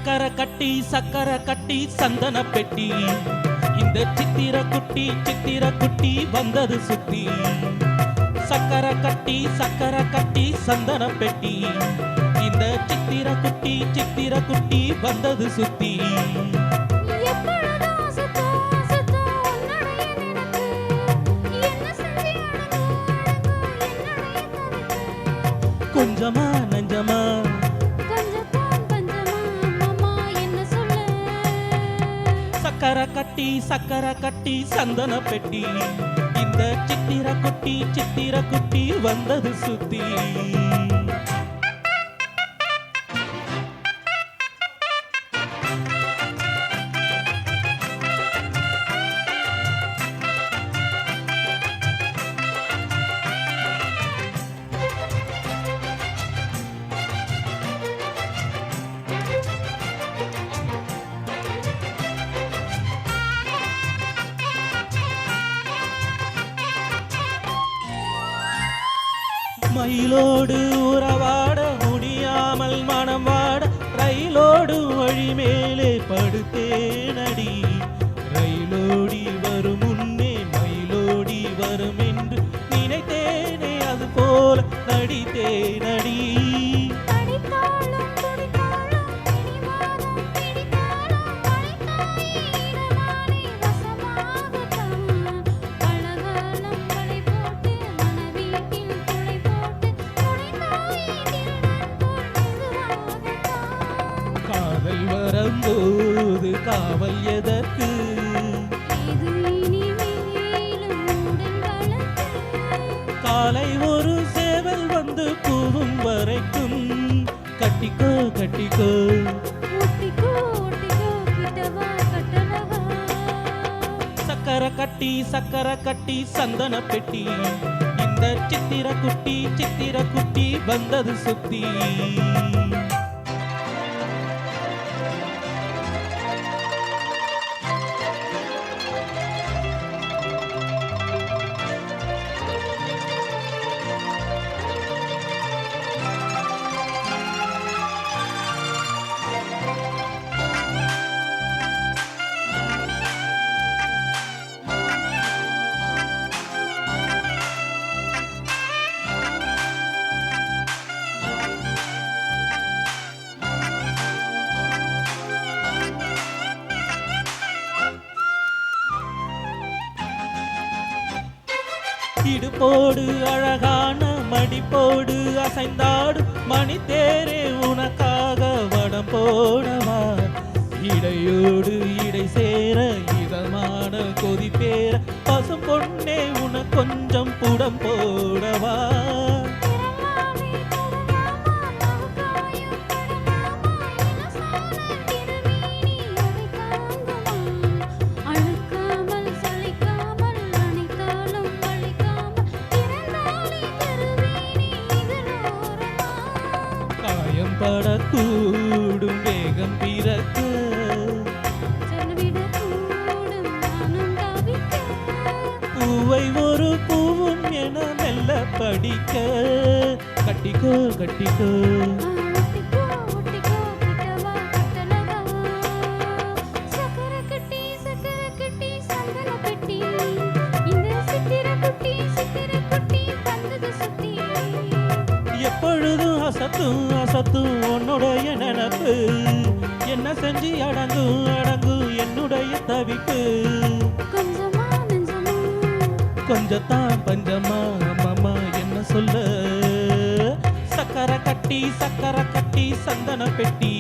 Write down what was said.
சக்கர கட்டி சந்தன பெட்டி இந்த சித்திர குட்டி வந்தது சுத்தி சக்கர கட்டி சந்தன பெட்டி இந்த சித்திர குட்டி வந்தது சுத்தி கொஞ்சமா நஞ்சமா சக்கர கட்டி சந்தன பெட்டி இந்த சித்திர குட்டி வந்தது சுத்தி மயிலோடு உறவாட முடியாமல் மனம் வாட ரயிலோடு வழி மேலே படுத்தேனடி ரயிலோடி வரும் முன்னே மயிலோடி வரும் என்று நினைத்தேனே அது போல நடித்தேனடி வரும்போது காவல் எதற்கு காலை ஒரு சேவல் வந்து கூவும் வரைக்கும் கட்டிக்கோ சக்கர கட்டி சந்தன பெட்டி இந்த சித்திர குட்டி வந்தது சுத்தி இடுப்போடு அழகான மடிப்போடு அசைந்தாடு மணி தேரே உனக்காக வடம் போடவா இடையோடு இடை சேர இதமான கொதி பேர பசும் பொண்ணே உன கொஞ்சம் புடம் போடவா படக்கூடும் வேகம் பிறக்க பூவை ஒரு பூவும் என மெல்ல படிக்க கட்டிக்கோ எப்பொழுதும் அசத்தும் உன்னுடைய நினப்பு என்ன செஞ்சு அடங்கும் என்னுடைய தவிப்பு கொஞ்சத்தான் பஞ்சமா அம்மா என்ன சொல்ல சக்கர கட்டி சந்தன பெட்டி